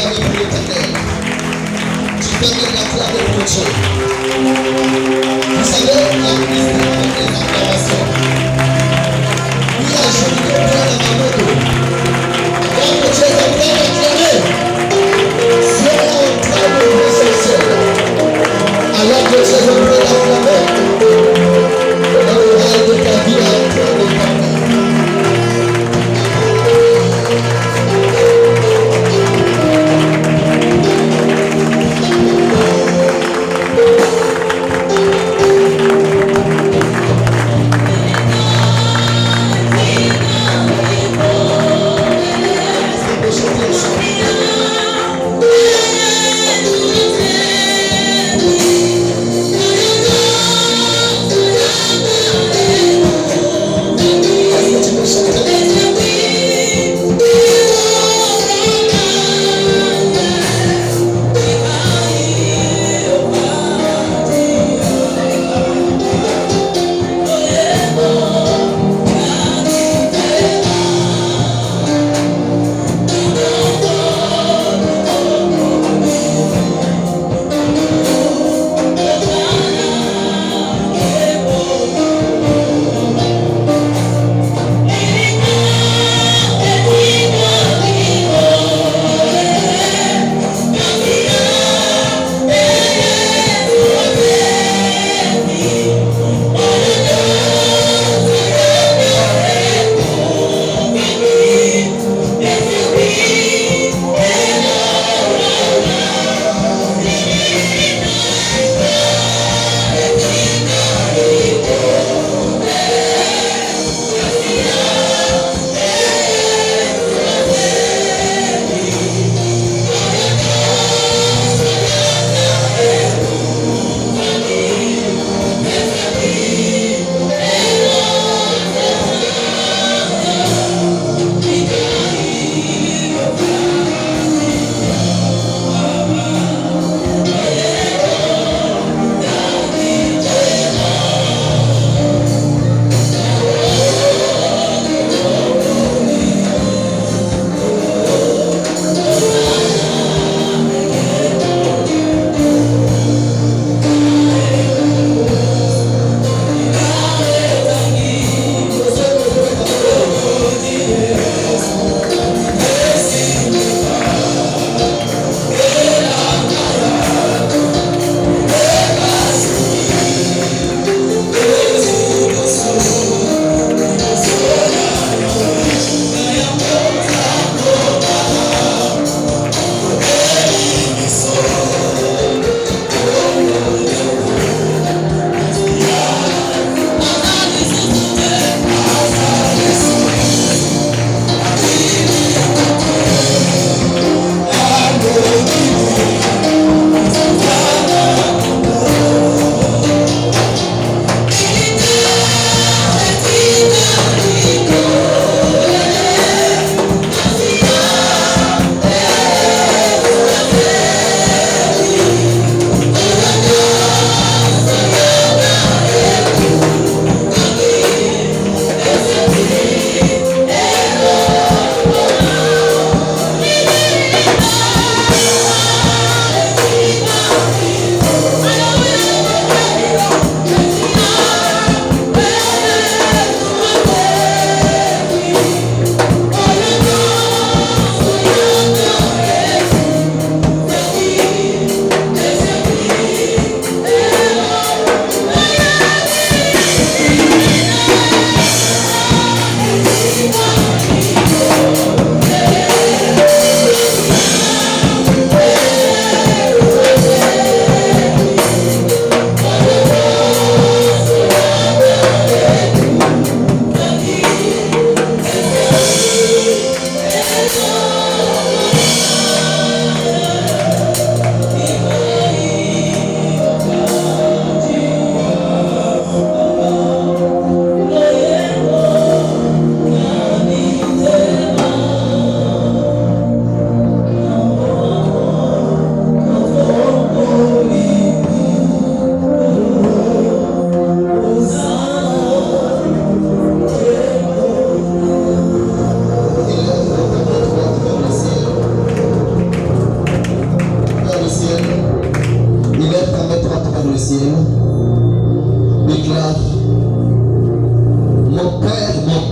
acclamer pour l'Éternel. Tu peux même l'acclamer pour Dieu. Vous savez, la Bible avec les acclamations. Il a joué le plan dans ma moto. Quand tu es en train d'acclamer, tu es en train de récesser. Alors que tu es en train d'acclamer, dans le rêve de ta vie est en train de parler.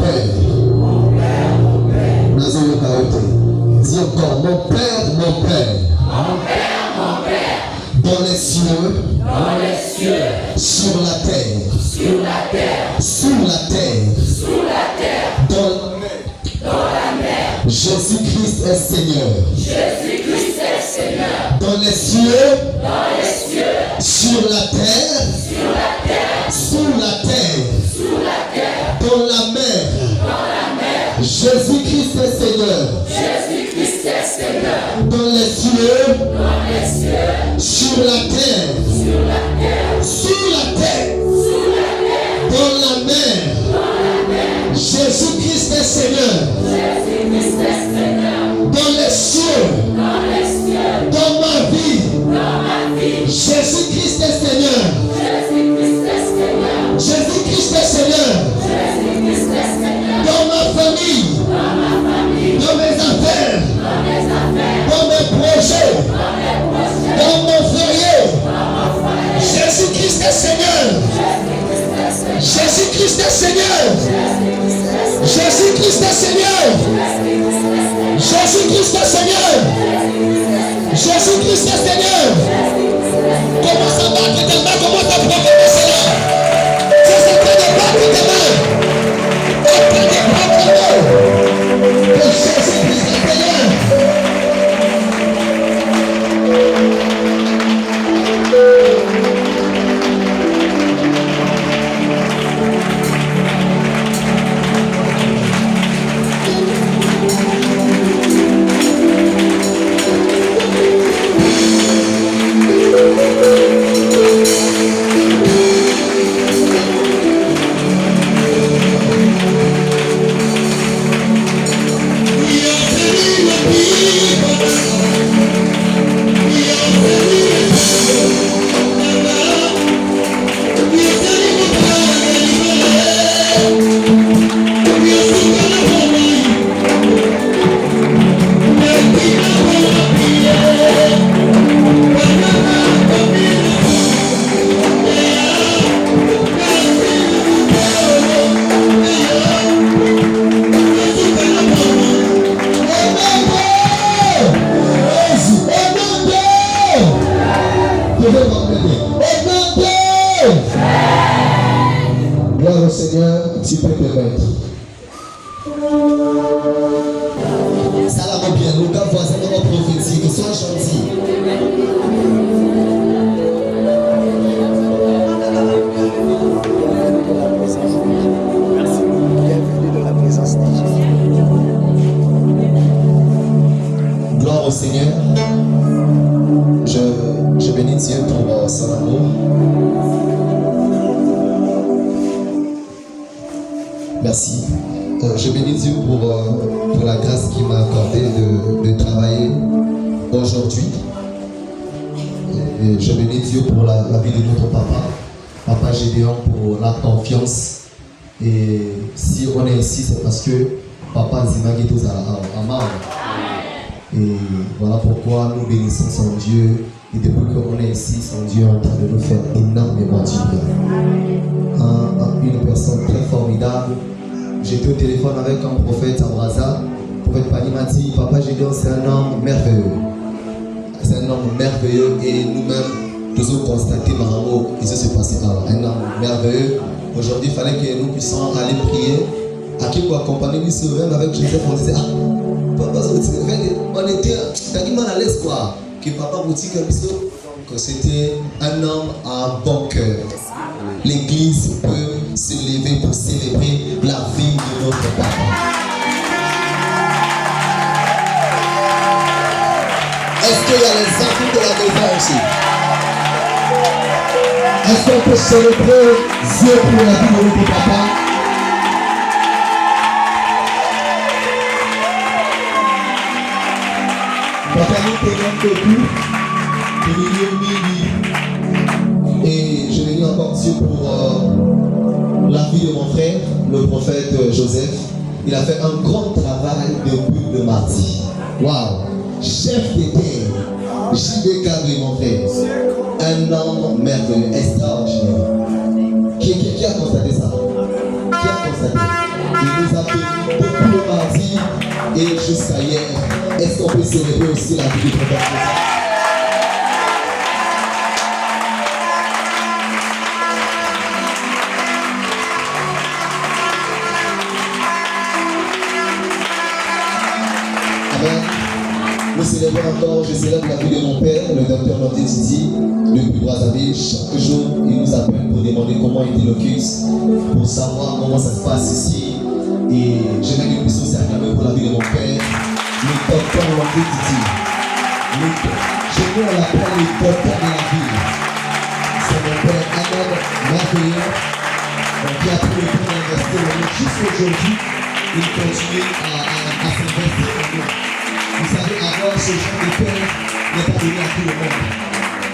Père. Dis encore, mon Père, mon Père. Mon Père, mon Père. Dans les cieux, sur la terre, sous la terre, sous la terre, sous la terre, dans la mer. Jésus-Christ est Seigneur. Jésus-Christ est Seigneur. Dans les cieux, Sur la terre, sous la terre, dans la mer. Jésus-Christ est Seigneur. Jésus-Christ est Seigneur. Dans les cieux, sur la terre, sous la terre, dans la mer. Jésus-Christ est Seigneur. Jésus-Christ est Seigneur. Dans les cieux, dans ma vie, Jésus-Christ est Seigneur. Jésus-Christ est Seigneur. Jésus-Christ est Seigneur. Jésus-Christ est Seigneur. Dans ma famille, dans mes affaires, dans mes projets, dans mon foyer. Jésus-Christ est Seigneur. Jésus-Christ est Seigneur. Jésus-Christ est Seigneur. Jésus-Christ est Seigneur. Jésus-Christ est Seigneur. Commence à battre tes mains, commence à proclamer cela. C'est en train de battre tes mains. En train de proclamer que Jésus-Christ est Seigneur. Gloire au Seigneur, tu peux te mettre. Ça la va bien, nous gars voisins de notre prophétique, sois gentil. Merci. Bienvenue dans la présence de Jésus. Gloire au Seigneur. Je bénis Dieu pour son amour. Merci. Je bénis Dieu pour la grâce qu'il m'a accordée de travailler aujourd'hui. Et je bénis Dieu pour la vie de notre Papa Gédéon, pour la confiance. Et si on est ici, c'est parce que Papa Zimagi tous à Amen. Et voilà pourquoi nous bénissons son Dieu. Et depuis qu'on est ici, son Dieu est en train de nous faire énormément du bien. Une personne très formidable. J'étais au téléphone avec un prophète à Brazza. Le prophète Pani m'a dit, Papa Gédéon, c'est un homme merveilleux. C'est un homme merveilleux et nous-mêmes, nous avons constaté Maramo, il se passé un homme merveilleux. Aujourd'hui, il fallait que nous puissions aller prier. À qui pour accompagner lui se même avec Joseph, on disait, Papa, on était tellement à l'aise quoi. Que Papa vous dit que c'était un homme à bon cœur. L'église peut se lever pour célébrer la vie de notre Papa. Est-ce qu'il y a les enfants de la maison aussi? Est-ce qu'on peut célébrer Dieu pour la vie de notre Papa? Papa nous témoigne beaucoup de l'union. Et je bénis encore Dieu pour la vie de mon frère, le prophète Joseph. Il a fait un grand travail depuis le mardi. Waouh! Chef d'été, JB Cadre, mon frère. Un homme merveilleux, extraordinaire. Qui a constaté ça? Qui a constaté? Il nous a bénis depuis le mardi et jusqu'à hier. Est-ce qu'on peut célébrer aussi la vie du prophète? Amen. Nous célébrons encore, je célèbre la vie de mon père, le docteur Nordi Titi, depuis Brazzaville. Chaque jour, il nous appelle pour demander comment était le culte, pour savoir comment ça se passe ici. Et je mets une puissance aussi acclamée pour la vie de mon père, le docteur Nordi Titi. Je veux l'appeler le docteur de la ville. C'est mon père Ahmed merveilleux, qui a pris le temps d'investir en nous jusqu'aujourd'hui. Il continue à s'investir en nous. Vous savez, avoir ce genre de père n'est pas donné à tout le monde.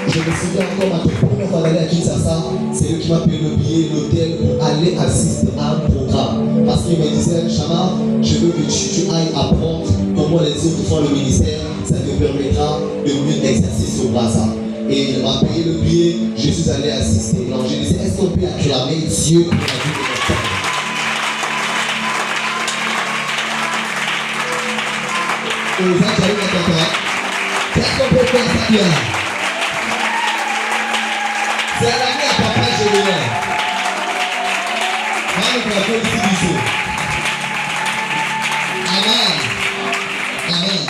Je me souviens encore, ma toute première fois d'aller à Kinshasa, c'est lui qui m'a payé le billet, l'hôtel pour aller assister à un programme. Parce qu'il me disait, Chama, je veux que tu ailles apprendre comment les autres font le ministère, ça te permettra de mieux exercer ce Brazza. Et il m'a payé le billet, je suis allé assister. Donc je disais, est-ce qu'on peut acclamer Dieu pour la vie de notre père? Qu'est-ce qu'on peut faire ça bien? C'est l'ami à papa Général. Moi, je vais faire ici du jour. Amen. Amen.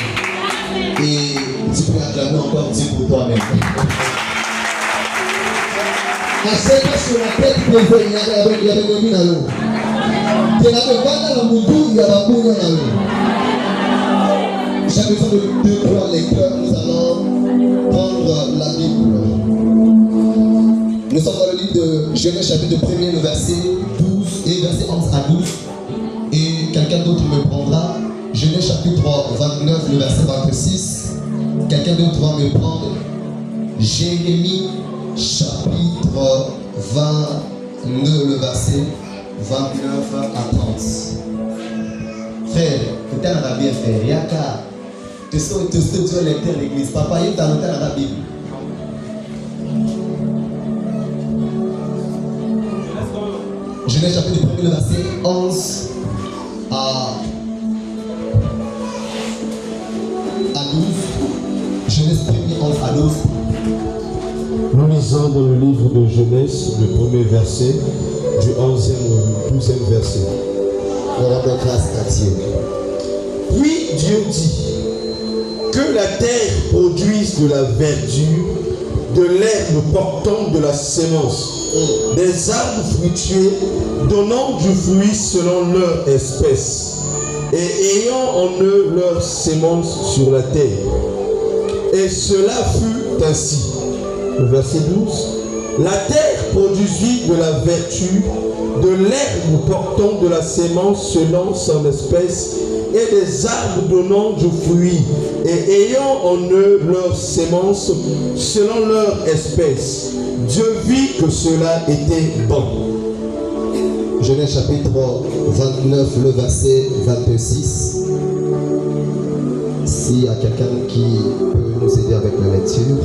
Et tu peux acclamer encore Dieu pour toi-même. À chaque fois sur la tête, il y avait des mines à l'eau. Tu n'avais pas dans le monde, il y avait un bout dans l'eau. J'ai besoin de 2-3 lecteurs, nous allons prendre la Bible. Nous sommes dans le livre de Genèse chapitre 1er, le verset 12 et verset 11 à 12. Et quelqu'un d'autre me prendra Genèse chapitre 29, le verset 26. Quelqu'un d'autre va me prendre Jérémie chapitre 22, le verset 29 à 30. Frère, tu as la Bible, frère. Yaka. Tu sais, tu es lecteur de l'église. Papa, il t'a noté dans la Bible. Genèse chapitre 1, le verset 11 à 12. Genèse 1, 11 à 12. Nous lisons dans le livre de Genèse, le premier verset, du 11e au 12e verset. On rend grâce à Dieu. Puis Dieu dit que la terre produise de la verdure, de l'herbe portant de la sémence, des arbres fruitiers donnant du fruit selon leur espèce, et ayant en eux leur sémence sur la terre. Et cela fut ainsi. Le verset 12. La terre produisit de la vertu, de l'herbe portant de la sémence selon son espèce, et des arbres donnant du fruit, et ayant en eux leur sémence selon leur espèce. Dieu vit que cela était bon. Genèse chapitre 29, le verset 26. S'il y a quelqu'un qui peut nous aider avec la lecture,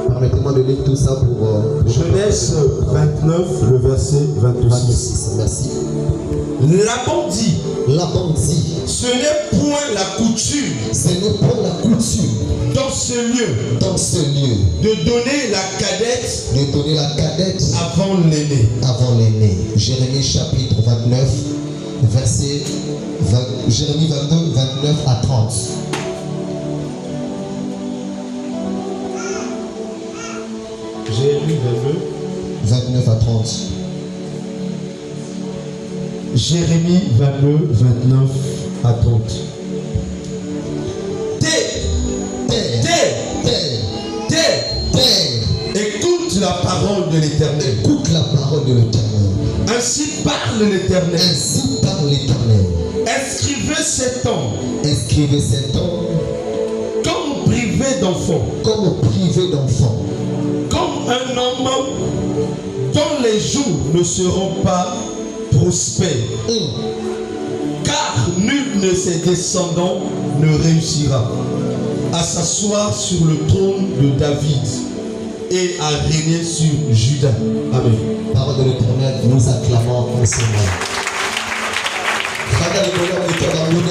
permettez-moi de lire tout ça pour Genèse 29, le verset 26. Merci. Laban dit, ce n'est point la coutume, ce n'est pas la coutume dans ce lieu, de donner la cadette, avant l'aîné. Jérémie chapitre 29, verset Jérémie 22, 29 à 30. Jérémie 29 à 30. Jérémie 22, 29 à 30. Écoute la parole de l'Éternel. Écoute la parole de l'Éternel. Ainsi parle l'Éternel. Ainsi parle l'Éternel. Inscrivez cet homme. Inscrivez cet homme. Comme privé d'enfant. Comme privé d'enfant. Comme un homme dont les jours ne seront pas prospères. Car nul de ses descendants ne réussira à s'asseoir sur le trône de David et à régner sur Juda. Amen. Parole de l'Éternel, nous acclamons ensemble.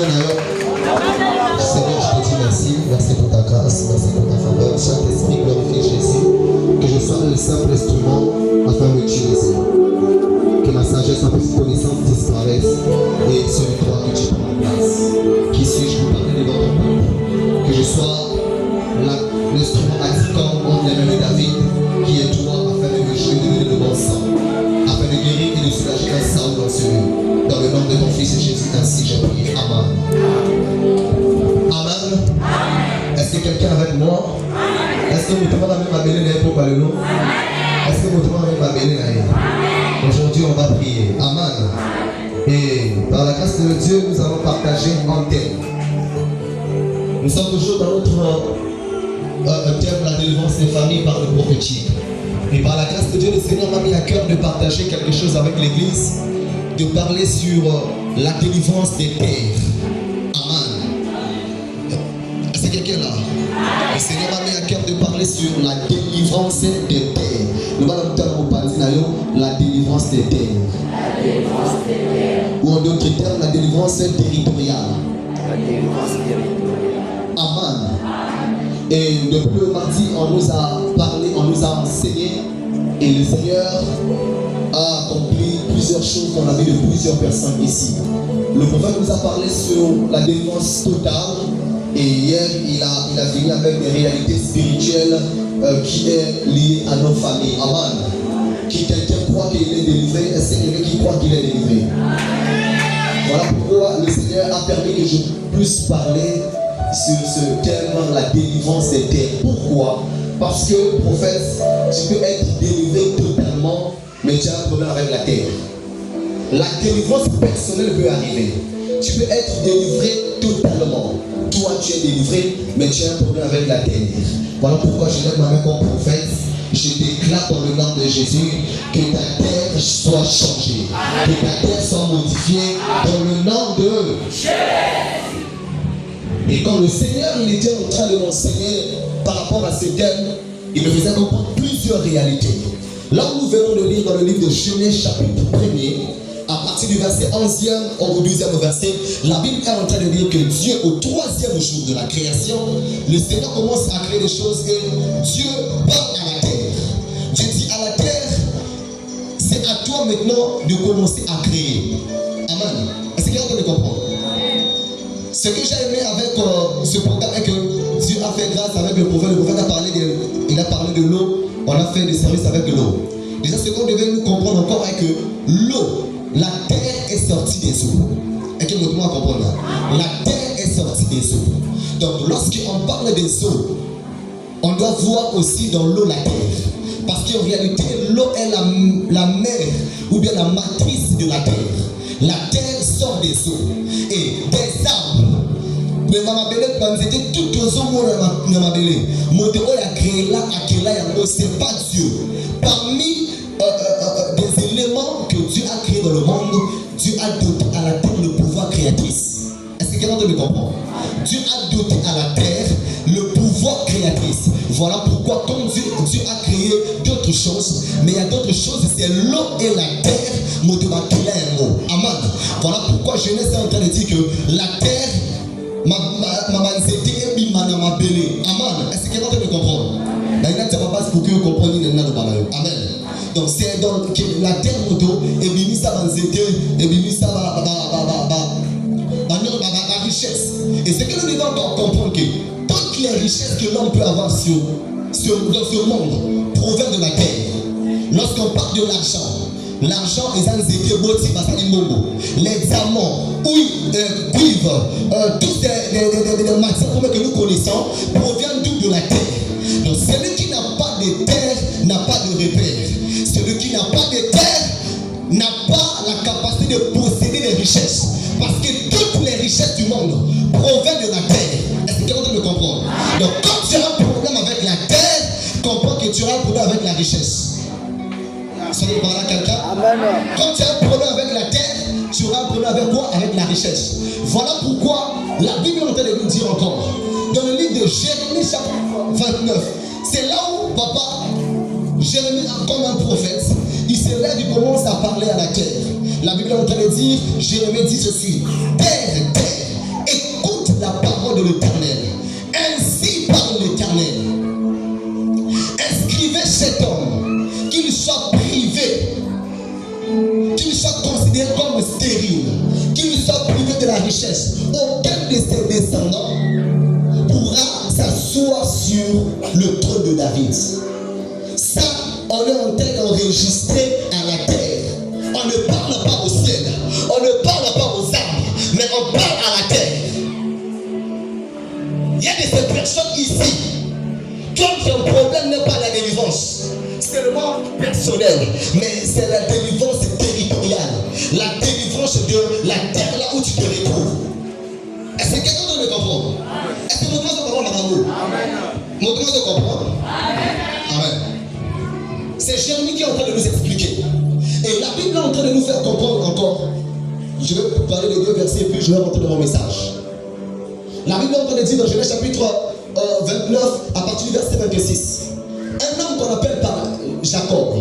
Seigneur, je te dis merci. Merci pour ta grâce, merci pour ta faveur. Saint-Esprit, glorifie Jésus. Que je sois le simple instrument afin d'utiliser. Que ma sagesse, ma petite connaissance disparaisse. Et celui toi que tu prends en place. Qui suis-je pour parler devant ton peuple? Que je sois l'instrument activant entre les mains de David, qui est toi, afin de me jouer, de donner le bon sang, afin de guérir et de soulager un sang dans celui. Dans le nom de ton Fils Jésus, ainsi j'ai prié. Amen. Amen. Est-ce que quelqu'un avec moi? Est-ce que vous pouvez même m'appeler pour parler l'eau? Est-ce que vous pouvez même m'appeler? Aujourd'hui, on va prier. Amen. Et par la grâce de Dieu, nous allons partager un thème. Nous sommes toujours dans notre thème, la délivrance des familles par le prophétique. Et par la grâce de Dieu, le Seigneur m'a mis à cœur de partager quelque chose avec l'Église, de parler sur la délivrance des terres. Amen. Est-ce que quelqu'un là? Le Seigneur m'a mis à cœur de parler sur la délivrance des terres. Nous allons parler la délivrance des terres. La délivrance des terres. Ou en d'autres termes, la délivrance territoriale. La délivrance territoriale. Amen. Et depuis le mardi, on nous a parlé, on nous a enseigné. Et le Seigneur a accompli plusieurs choses dans la vie de plusieurs personnes ici. Le prophète nous a parlé sur la délivrance totale. Et hier, il a fini avec des réalités spirituelles qui est liées à nos familles. Amen. Qui quelqu'un croit qu'il est délivré, est-ce qu'il y a quelqu'un qui croit qu'il est délivré? Voilà pourquoi le Seigneur a permis que je puisse parler sur ce thème, la délivrance des terres. Pourquoi? Parce que, prophète, tu peux être délivré totalement, mais tu as un problème avec la terre. La délivrance personnelle peut arriver. Tu peux être délivré totalement. Toi, tu es délivré, mais tu as un problème avec la terre. Voilà pourquoi je lève ma main comme prophète. Je déclare dans le nom de Jésus que ta terre soit changée, que ta terre soit modifiée dans le nom de Jésus. Et quand le Seigneur il était en train de m'enseigner par rapport à ce thème, il me faisait comprendre plusieurs réalités. Là où nous venons de lire dans le livre de Genèse chapitre 1er, à partir du verset 11e au 12e verset, la Bible est en train de dire que Dieu, au 3e jour de la création, le Seigneur commence à créer des choses et Dieu parle à la terre. Dieu dit à la terre, c'est à toi maintenant de commencer à créer. Amen. Est-ce que quelqu'un peut me comprendre? Ce que j'ai aimé avec ce programme est que Dieu a fait grâce avec le prophète. Le prophète a parlé de l'eau. On a fait des services avec de l'eau. Déjà, ce qu'on devait nous comprendre encore est que l'eau, la terre est sortie des eaux. Est-ce que vous comprendre là? La terre est sortie des eaux. Donc, lorsqu'on parle des eaux, on doit voir aussi dans l'eau la terre. Parce qu'en réalité, l'eau est la mère ou bien la matrice de la terre. La terre sort des eaux. Et des arbres. Mais c'était tout aux eaux. C'est pas Dieu. Parmi des éléments que Dieu a créés dans le monde, Dieu a doté à la terre le pouvoir créatrice. Est-ce que quelqu'un me comprend? Dieu a doté à la terre le pouvoir créatrice. Voilà pourquoi comme Dieu a créé d'autres choses, mais il y a d'autres choses, c'est l'eau et la terre. Amen. Voilà pourquoi Genèse est en train de dire que la terre, amen. Est-ce que quelqu'un peut me comprendre? Pour que vous compreniez. Amen. Donc c'est donc la terre moto et bimisa banzete et bimisa la richesse. Et c'est que nous devons encore comprendre que toutes les richesses que l'homme peut avoir dans ce monde proviennent de la terre. Lorsqu'on parle de l'argent est un zété boti basali mongo. Les diamants, cuivre, toutes les matières que nous connaissons proviennent d'où? De la terre. Donc celui qui n'a pas de terre n'a pas de repère. Celui qui n'a pas de terre n'a pas la capacité de posséder des richesses. Parce que toutes les richesses du monde proviennent de la terre. Est-ce que quelqu'un peut me comprendre? Donc quand tu as un problème avec la terre, comprends que tu auras un problème avec la richesse. Ça veut parler à quelqu'un? Quand tu as un problème avec la terre, tu auras un problème avec quoi? Avec la richesse. Voilà pourquoi la Bible est en train de nous dire encore. Dans le livre de Jérémie chapitre 29, c'est là où papa Jérémie, comme un prophète, il se lève, il commence à parler à la terre. La Bible est en train de dire, Jérémie dit ceci, terre, terre, écoute la parole de l'Éternel. Ainsi parle l'Éternel. Inscrivez cet homme, qu'il soit privé, qu'il soit considéré comme stérile, qu'il soit privé de la richesse. Aucun de ses descendants pourra s'asseoir sur le trône de David. Ça, on est en train d'enregistrer à la terre. On ne parle pas au ciel, on ne parle pas aux arbres, mais on parle à la terre. Il y a de ces personnes ici qui ont un problème, n'est pas la délivrance seulement personnelle, mais c'est la délivrance territoriale, la délivrance de la terre là où tu te retrouves. Est-ce que quelqu'un doit me comprendre? Est-ce que mon doigt se comprend dans l'amour? Mon doigt se comprend? Amen. C'est Jérémie qui est en train de nous expliquer. Et la Bible est en train de nous faire comprendre encore. Je vais parler des deux versets et puis je vais rentrer dans mon message. La Bible est en train de dire dans Genèse chapitre 29, à partir du verset 26. Un homme qu'on appelle par Jacob,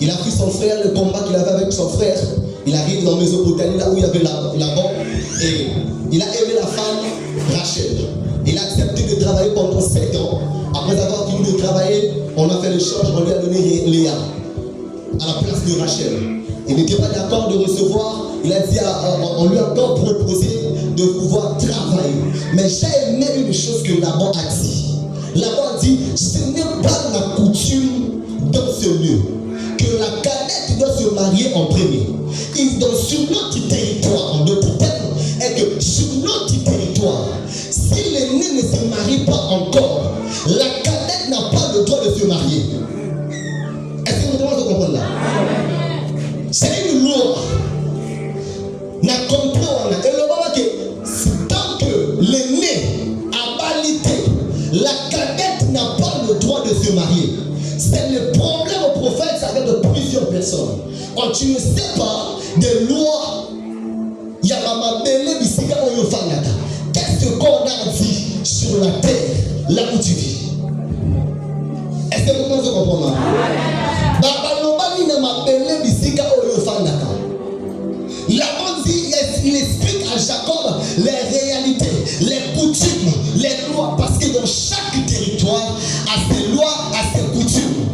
il a pris son frère, le combat qu'il avait avec son frère. Il arrive dans Mésopotamie, là où il y avait Laban, et il a aimé la femme Rachel. Il a accepté de travailler pendant 7 ans. Après avoir fini de travailler, on a fait l'échange, on lui a donné Léa à la place de Rachel. Il n'était pas d'accord de recevoir. Il a dit, on lui a encore proposé de pouvoir travailler. Mais j'ai aimé une chose que Laban a dit. Laban a dit, ce n'est pas la coutume dans ce lieu que la cadette doit se marier en premier. Et donc sur notre territoire, en d'autres termes, est que sur notre territoire, si l'aîné ne se marie pas encore, la cadette n'a pas le droit de se marier. Est-ce que vous devez comprendre là? C'est une loi. N'a compris. Et le moment que tant que l'aîné a validé, la cadette n'a pas le droit de se marier. C'est le problème au prophète avec de plusieurs personnes. Quand tu ne sais pas des lois, il y a Mamabele Bisika Oyofanata. Qu'est-ce qu'on a dit sur la terre, là où tu vis? Est-ce que vous pouvez comprendre? Il explique à Jacob les réalités, les coutumes, les lois, parce que dans chaque territoire a ses lois, a ses coutumes.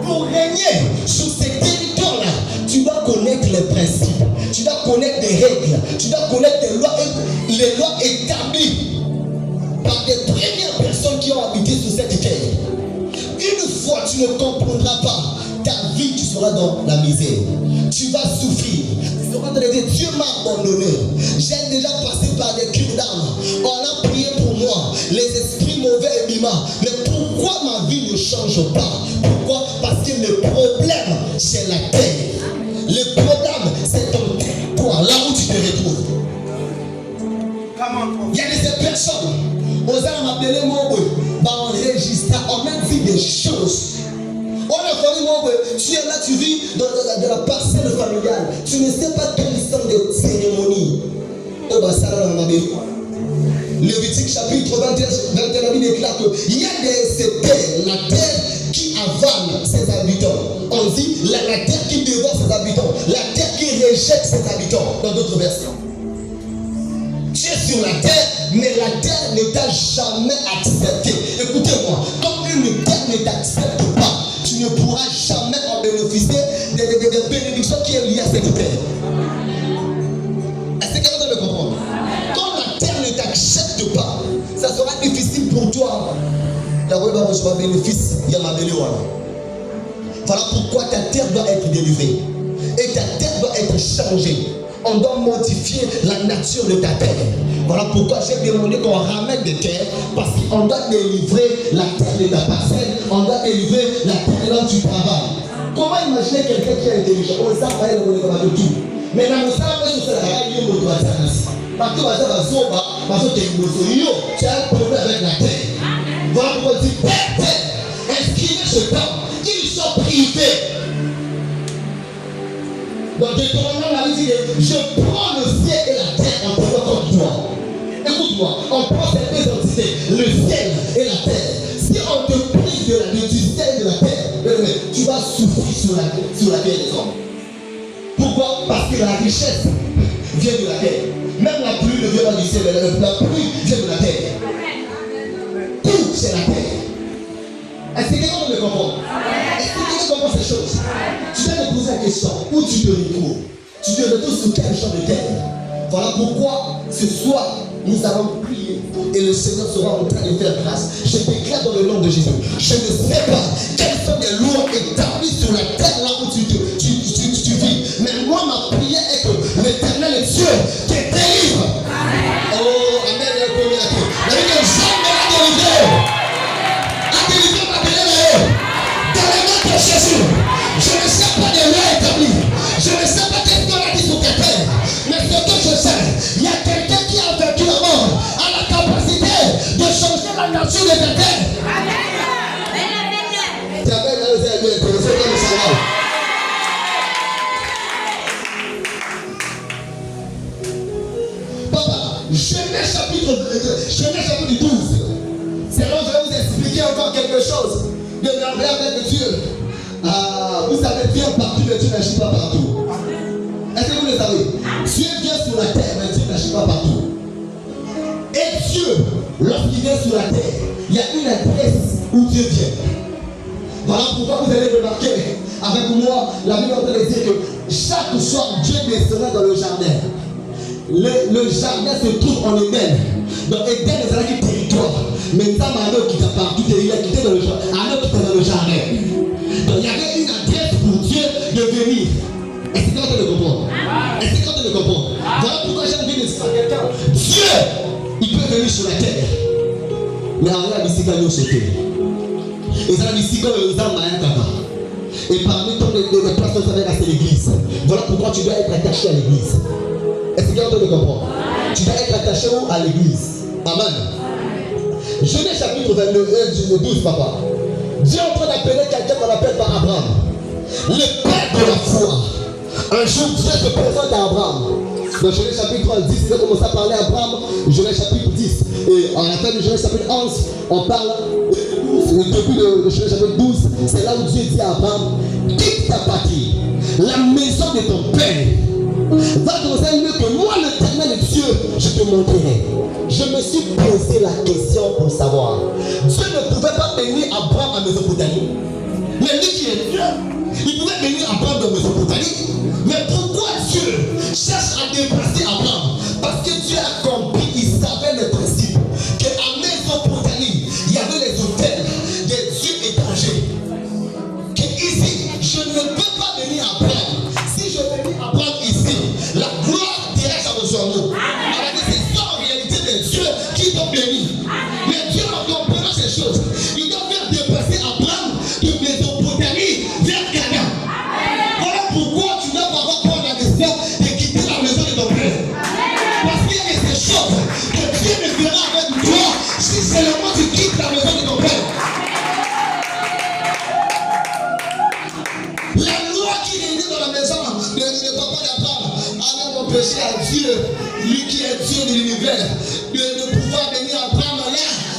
Pour régner sur ces territoires-là, tu dois connaître les principes, tu dois connaître les règles, tu dois connaître les lois établies par des premières personnes qui ont habité sur cette terre. Une fois tu ne comprendras pas, ta vie tu seras dans la misère. Tu vas souffrir. Tu seras dans les dire, Dieu m'a abandonné. J'ai déjà passé par des cures d'âme. On a prié pour moi. Les esprits mauvais et mimants. Mais pourquoi ma vie ne change pas? Pourquoi? Parce que le problème, c'est la terre. Le problème, c'est ton territoire, là où tu te retrouves. Il y a des personnes. On a appelé mon on enregistre, on a dit des choses. On a fait tu es là, tu vis dans la parcelle familiale. Tu ne sais pas quelles sont des cérémonies. Lévitique chapitre 21 déclare qu'il y a ces terres, la terre qui avale ses habitants. On dit la terre qui dévore ses habitants, la terre qui rejette ses habitants, dans d'autres versions. Tu es sur la terre, mais la terre ne t'a jamais accepté. Écoutez-moi, comme une terre ne t'accepte pas, tu ne pourras jamais en bénéficier des bénédictions qui sont liées à cette terre. Est-ce que quelqu'un doit me comprendre? Quand la terre ne t'accepte pas, ça sera difficile pour toi d'avoir un bénéfice. Voilà pourquoi ta terre doit être délivrée. Et ta terre doit être changée. On doit modifier la nature de ta terre. Voilà pourquoi j'ai demandé qu'on ramène des terres, parce qu'on doit délivrer la terre de ta parcelle, on doit délivrer la terre là où tu travailles. Comment imaginer quelqu'un qui est intelligent? On sait pas le tout. Mais dans le salon, je sais la radio de la terre. Parce que tu as un problème avec la terre. Voilà pourquoi on dit terre, inscrivez ce temps, qu'ils soient privés. Donc Deutéronome la dit, je prends le ciel et la terre en prenant contre toi. Écoute-moi, on prend ces deux entités, le ciel et la terre. Si on te prive du ciel et de la terre, tu vas souffrir sur la terre des hommes. Pourquoi? Parce que la richesse vient de la terre. Même la pluie ne vient pas du ciel, la pluie vient de la terre. Tout, c'est la terre. Est-ce que quelqu'un me comprend? Est-ce que quelqu'un comprend ces choses? Tu dois te poser la question, où tu te retrouves? Tu te retrouves sur quel champ de terre? Voilà pourquoi ce soir, nous allons prier et le Seigneur sera en train de faire grâce. Je déclare dans le nom de Jésus. Je ne sais pas quelles sont les lois établies sur la terre là où tu vis. Mais moi, ma prière est que l'Éternel est Dieu qui est terrible. Oh, Amen. La vie que jamais a délivré. A délivré ma bénédiction. Dans le nom de Jésus. Je ne sais pas des lois établies. Je ne sais pas qu'est-ce qu'on a dit sur ta terre. Mais ce que je sais, il y a quelqu'un qui a vaincu la mort, a la capacité de changer la nature de ta terre. Tu as bien osé être intéressé comme ça va. Papa, Genèse chapitre 12. C'est là où je vais vous expliquer encore quelque chose. De merveille avec Dieu. Vous savez, Dieu partout, mais Dieu n'agit pas partout. Est-ce que vous le savez? Dieu vient sur la terre, mais Dieu n'agit pas partout. Et Dieu, lorsqu'il vient sur la terre, il y a une adresse où Dieu vient. Voilà pourquoi vous allez remarquer avec moi, la Bible est en train de dire que chaque soir, Dieu descendra dans le jardin. Le jardin se trouve en Éden. Donc Éden est un territoire. Mais Tam a qui t'a partout, il a quitté dans le jardin. Un autre qui était dans le jardin. Donc il y avait une adresse pour Dieu de venir. Est-ce que tu as comprendre? Est-ce que tu as comprendre? Voilà pourquoi j'aime bien dire à quelqu'un. Dieu, il peut venir sur la terre. Mais en vrai, il y a sauté. Et ça, ici, comme les hommes à un kaka. Et parmi toutes les places, ça va rester l'église. Voilà pourquoi tu dois être attaché à l'église. Est-ce que tu as comprendre? Tu dois être attaché où? À l'église. Amen. Genèse chapitre 12, papa. Dieu est en train d'appeler quelqu'un qu'on appelle par Abraham. Le père de la foi. Un jour, Dieu se présente à Abraham. Dans Genèse chapitre 10, il a commencé à parler à Abraham. Genèse chapitre 10. Et à la fin de Genèse chapitre 11, on parle au début de Genèse chapitre 12. C'est là où Dieu dit à Abraham, quitte ta patrie, la maison de ton père. Va dans un lieu que moi, l'Éternel Dieu, je te montrerai. Je me suis posé la question pour savoir. Dieu ne pouvait pas bénir Abraham à Mésopotamie. Mais lui qui est Dieu, il pouvait bénir Abraham de Mésopotamie. Mais pourquoi Dieu cherche à déplacer Abraham? Parce que Dieu a compris, il savait le principe qu'à Mésopotamie, il y avait les autels des dieux étrangers. Que ici, je ne peux pas bénir Abraham. Si je bénis Abraham ici, la gloire terrestre a besoin de nous. Alors c'est ça en réalité des dieux qui t'ont béni. Mais Dieu en comprenant ces choses, il doit faire déplacer Abraham de Mésopotamie vers Canaan. Voilà pourquoi tu dois avoir peur de la décision de quitter la maison de ton père. Parce qu'il y a ces choses que Dieu ne fera avec toi si seulement tu quittes la maison de ton père. La loi qui régnait dans la maison de papa d'Abraham avait empêché à Dieu, lui qui est Dieu de l'univers, de pouvoir venir Abraham là,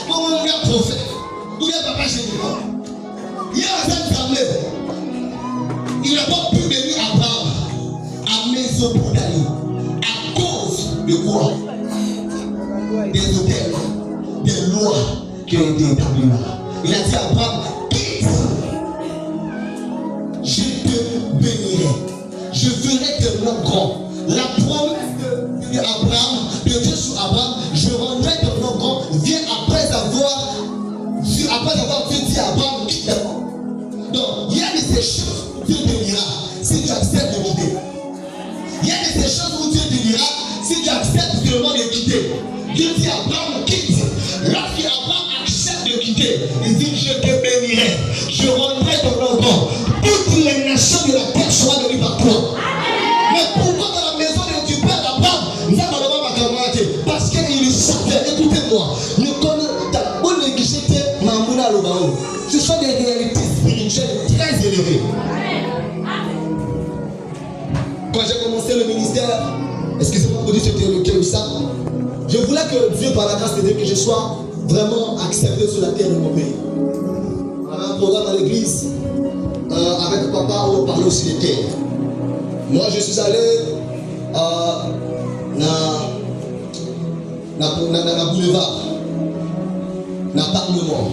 comme un grand prophète. Où est papa chez lui? Il y a un assemblée. Il n'a pas pu venir Abraham à Mésopotamie. À cause de quoi? Des hôtels, des lois qui ont été établies là. Il a dit à Abraham, quitte. Je te bénirai. Je ferai de nom grand. La promesse de Abraham, de Dieu sur Abraham, je rendrai ton nom grand. Vient après avoir Dieu dit à Abraham, quitte-moi. Donc, il y a des choses où Dieu te dira si tu acceptes de quitter. Il y a des choses où Dieu te dira si tu acceptes seulement de quitter. Dieu dit à Abraham, quitte. Lorsqu'Abraham accepte de quitter, il dit, je te bénirai. Je rendrai ton nom grand. Toutes les nations de la terre seront bénies par toi. Mais pourquoi dans la maison du père d'Abraham, nous avons ma camarade? Parce qu'il savait, écoutez-moi, nous connaissons ta bonne négligée, Mamouna Lobao. Ce sont des réalités spirituelles très élevées. Quand j'ai commencé le ministère, excusez-moi pour dire que c'était le cœur ça, je voulais que Dieu, par la grâce de Dieu, que je sois vraiment accepté sur la terre de mon pays. On avait un programme à l'église avec papa où on parlait aussi des terres. Moi, je suis allé na boulevard, na Parlement.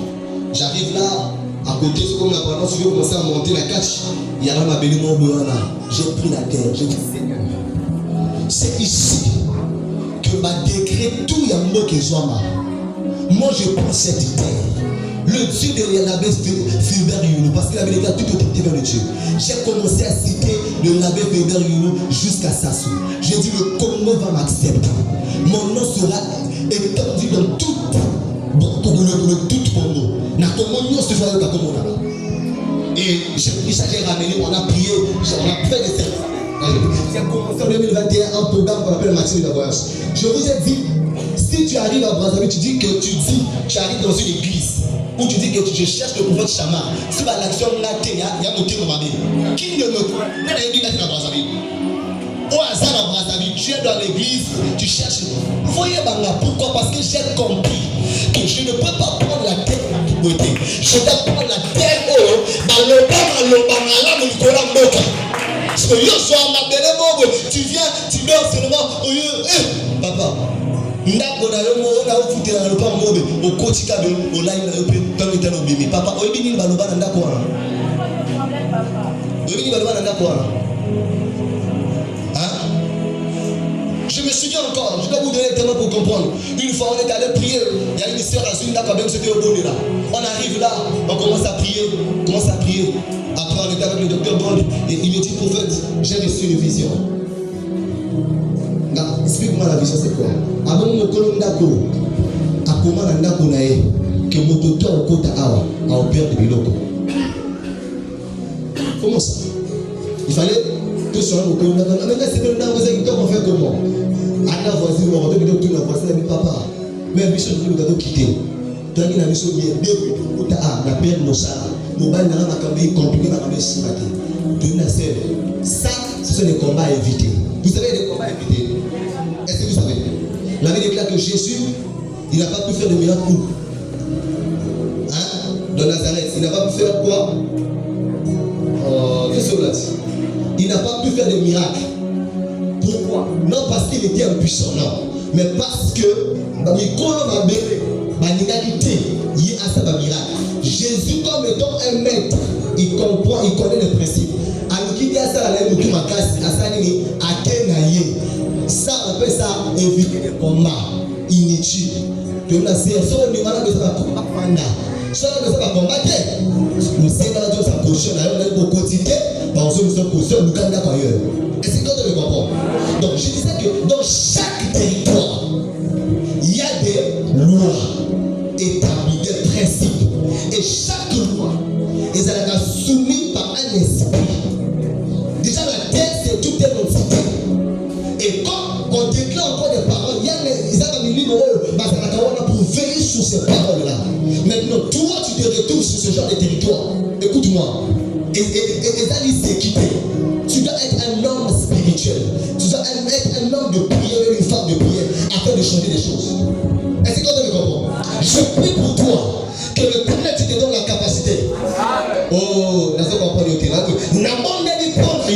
J'arrive là, à côté, c'est comme la pendant si je commençais à monter la catch, il y a ma belle mon là. J'ai pris la terre, j'ai dit Seigneur, c'est ici que ma décret tout y a mot que soit ma. Moi, je prends cette terre. Le Dieu de l'abbé Fulbert Youlou, parce qu'il avait déjà tout autour vers le Dieu. J'ai commencé à citer de l'abbé Fulbert Youlou jusqu'à Sassou. J'ai dit le Congo va m'accepter. Mon nom sera étendu dans tout Congo. Na Congo, nous se faisons comme on. Et j'ai ramené, on a prié, on a fait des services. J'ai commencé en 2021 un programme qu'on appelle Matin de la voyage. Je vous ai dit, si tu arrives à Brazzaville, tu arrives dans une église. Où tu dis que je cherche le pouvoir de Chama. Si l'action il y a noté dans ma vie. Qui ne me croit? N'a pas dit à Brazzaville. Au hasard à Brazzaville, tu es dans l'église, tu cherches. Vous voyez, pourquoi? Parce que j'ai compris que je ne peux pas prendre la terre à tout côté. Je dois prendre la terre dans le bas, parce que tu viens, tu dors seulement. Papa. Ndako na yo mo na ofute na lopa mobe okotika be online na yo pe tango tano bimi papa oyebi nini baloba na ndako wana oyebi nini baloba na ndako wana hein? Je me souviens encore, je dois vous donner le témoin pour comprendre. Une fois on est allé prier, il y a une sœur à Zunda quand même, c'était au bon de là. On arrive là, on commence à prier. Après on était avec le docteur Bond et il me dit prophète, j'ai reçu une vision. Explique-moi la vision, c'est quoi? Avant mon colonne d'ako, à comment on a que mon docteur au côté a opéré de biloko. Comment ça? Il fallait que ce soit mon colonne d'ako. Mais là, c'est maintenant, vous avez on fait comment? À la voisine, on va dire que la voisine a dit papa. Mais la mission de nous quitter. Toi, il a mission bien, bien, la paix, mon chat, mon bain, n'a pas compliqué, n'a pas simaté. Ça, ce sont des combats à éviter. Vous savez, des combats à éviter. Est-ce que vous savez? La Bible déclare que Jésus, il n'a pas pu faire de miracle. Hein? Dans Nazareth, il n'a pas pu faire quoi? Qu'est-ce que vous dites? Il n'a pas pu faire de miracle. Pourquoi? Non parce qu'il était impuissant, non. Mais parce que, Jésus, comme étant un maître, il comprend, il connaît les principes. Ça, on appelle ça éviter les combats inutiles. Que nous avons des malades de combat pendant. Ça, nous avons combattre. Nous avons sa position, nous avons quotidien, parce que nous sommes position, nous gagnons ailleurs. Est-ce que vous comprenez? Donc, je disais que dans chaque territoire, il y a des lois établies, des principes. Et chaque loi est soumise par un esprit. Déjà, la terre, c'est toute une entité. Et quand on déclare encore des paroles, il y a des pour veiller sur ces paroles-là. Maintenant, toi, tu te retrouves sur ce genre de territoire. Écoute-moi. Et d'aller s'équiper. Tu dois être un homme spirituel. Tu dois être un homme de prière, une femme de prière, afin de changer les choses. Est-ce que tu me comprends? Je prie pour toi que le Père te donne la capacité. Oh, n'a pas compris au terrain. N'a pas même prendre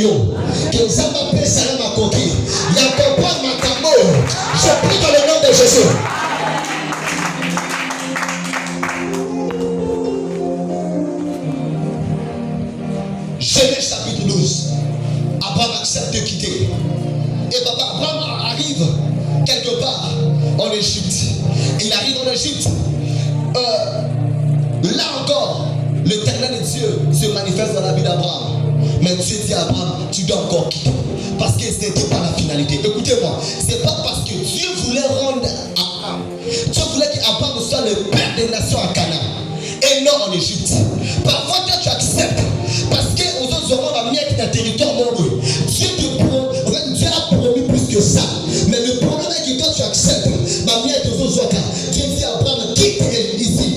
que ça m'appelle Salam à Koki. Il y a pas ma tambo. Je prie dans le nom de Jésus. Genèse chapitre 12. Abraham accepte de quitter. Et papa Abraham arrive quelque part en Égypte. Il arrive en Égypte. Là encore, l'éternel Dieu se manifeste dans la vie d'Abraham. Mais Dieu dit à Abraham, tu dois encore quitter. Parce que ce n'était pas la finalité. Écoutez-moi, ce n'est pas parce que Dieu voulait rendre Abraham. Dieu voulait qu'Abraham soit le père des nations à Canaan. Et non en Égypte. Parfois, toi, tu acceptes. Parce que aux autres hommes, on va mettre un territoire nombreux. Dieu a promis plus que ça. Mais le problème est que toi, tu acceptes. Dieu dit à Abraham, quitte ici.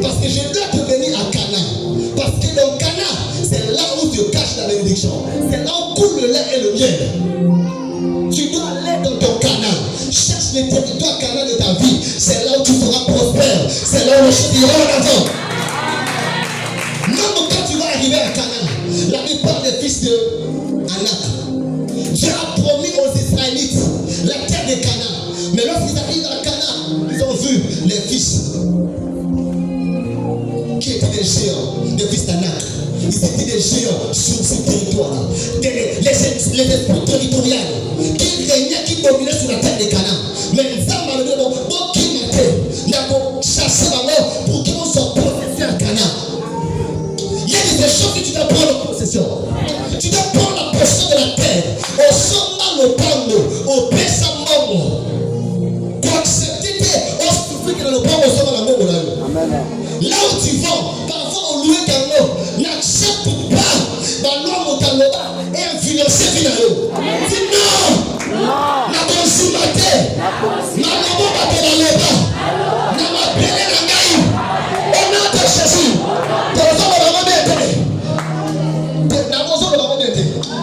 Parce que je dois te venir à Canaan. Parce que dans Canaan, c'est là où se cache la bénédiction. C'est là où coule le lait et le miel. Tu dois aller dans ton Canaan. Cherche les territoires Canaan de ta vie. C'est là où tu seras prospère. C'est là où les choses iront en avant. Même quand tu vas arriver à Canaan, la plupart des fils de Anak, de Canaan. Mais lorsqu'ils arrivent à Canaan, ils ont vu les fils qui étaient des géants, des fils d'Anak. Ils étaient des géants sur ce territoire-là. Les esprits territoriaux qui régnaient, qui dominaient sur la terre de Canaan. Mais les hommes qui m'ont chassé là-bas pour qu'ils soient possessés à Canaan. Il y a des choses que tu dois prendre en possession. Tu dois prendre la possession de la terre. Au sommet, au panneau, au pessamamo. Pour accepter, on souffre que le panneau au sommet, la mort. Là où tu vas, parfois on loue un mot, n'accepte pas dans l'homme au Canada et influencer finalement. Dis non! La consommate, la maman va te la leva, la mapelle la gaï, on a te Jésus.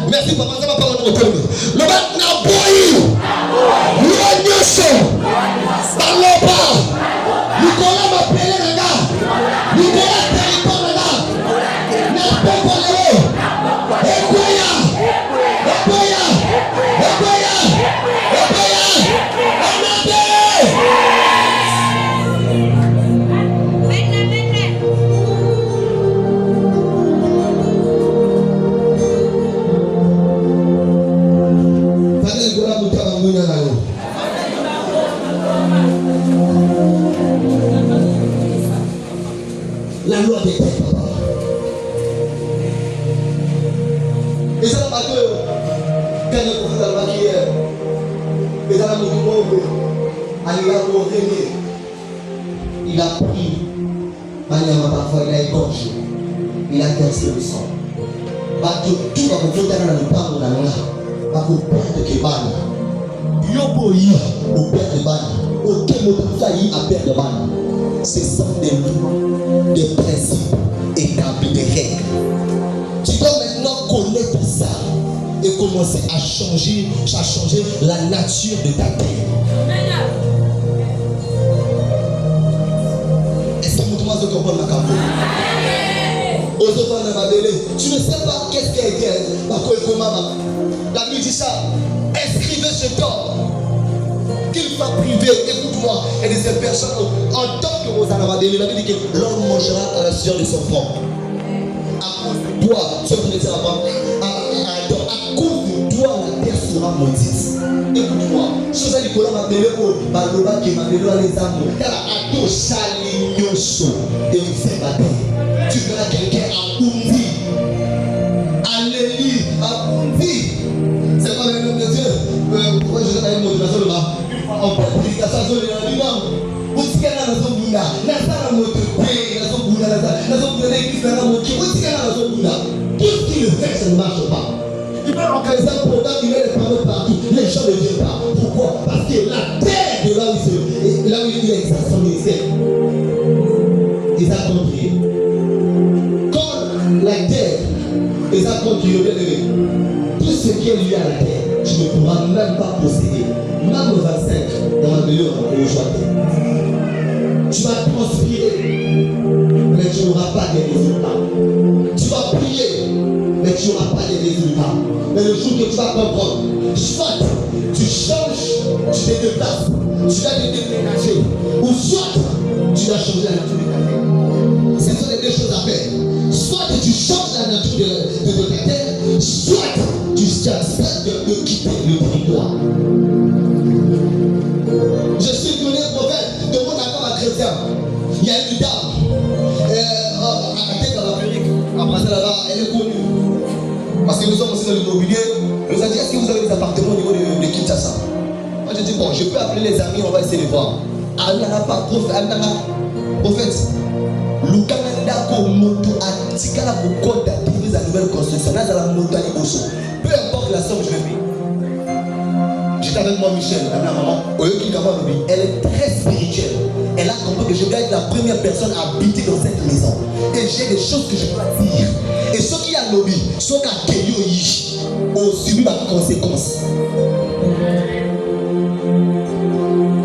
Merci papa, ça va pas le nom. Le bas n'a pas eu. Le son. Baloba. Nicolas m'appelait le gars. Nicolas territoire le gars. N'a pas parlé. Ekoya. Ekoya. Ekoya. Ekoya. Anade. La loi des terres, papa. Et ça va pas que quand on fait la barrière, et ça va nous demander, aller là pour régner. Il a pris, parfois il a égorgé, il a versé le sang. Parce que tout va vous faire dans le temps de la loi, parce que père de Kébani, Yoboyi, au père de Bani, au Kémotaï à père de Bani. Ce sont des lois, des principes établis, des règles. Tu dois maintenant connaître ça et commencer à changer la nature de ta terre. Est-ce que vous commencez à comprendre ma campagne? Tu ne sais pas qu'est-ce qui a été. La Bible dit ça. Inscrivez ce corps. Qu'il soit privé, écoute-moi, et de ces personnes, en tant que vous en avez la Bible dit que l'homme mangera à la sueur de son front. À cause de toi, ce que je dis avant, à cause de toi, la terre sera maudite. Écoute-moi, chose à Nicolas m'a appelé au Baloba qui m'a appelé à les amours. Car à tout chalignoso, et vous faites ma terre. Tu verras quelqu'un à Undi. Alléluia, à Undi. C'est pas le nom de Dieu. Pourquoi je vais dans une motivation là-bas? En prédication sur l'imam, vous dites qu'il y a dans son Bouddha, dans notre pays, dans son Bouddha, dans son Bouddha, l'église, dans notre pays, vous dites qu'il y a dans son Bouddha. Tout ce qui le fait, ça ne marche pas. Il va organiser un programme, il met les paroles partout, les gens ne viennent pas. Pourquoi? Parce que la terre de là où il est exercé son ministère, ils ont compris. Quand la terre, ils ont compris, tout ce qui est lié à la terre, tu ne pourras même pas posséder. Même au 25, dans ma meilleure aujourd'hui. Tu vas transpirer, mais tu n'auras pas de résultats. Tu vas prier, mais tu n'auras pas de résultats. Mais le jour que tu vas comprendre, soit tu changes, tu te déplaces, tu vas te déménager, ou soit tu vas changer la nature de ta terre. Ce sont les deux choses à faire. Soit tu changes la nature de ta terre, soit tu acceptes de quitter le territoire. Je suis donné prophète de mon accord à chrétien. Il y a une dame à tête dans l'Amérique. Après ça là-bas, elle est connue. Parce que nous sommes aussi dans l'immobilier. Elle nous a dit, est-ce que vous avez des appartements au niveau de Kinshasa? Moi je dis, bon, je peux appeler les amis, on va essayer de voir. Elle n'a pas prophète. Lukamanda moto atikala pour compte d'activer la nouvelle construction. Là, la moto à l'Iboso. Peu importe la somme, je vais payer. J'étais avec moi, Michel, ma maman. Elle est très spirituelle. Elle a compris que je dois être la première personne à habiter dans cette maison. Et j'ai des choses que je dois dire. Et ceux qui ont lobby, ceux qui ont subi ma conséquence.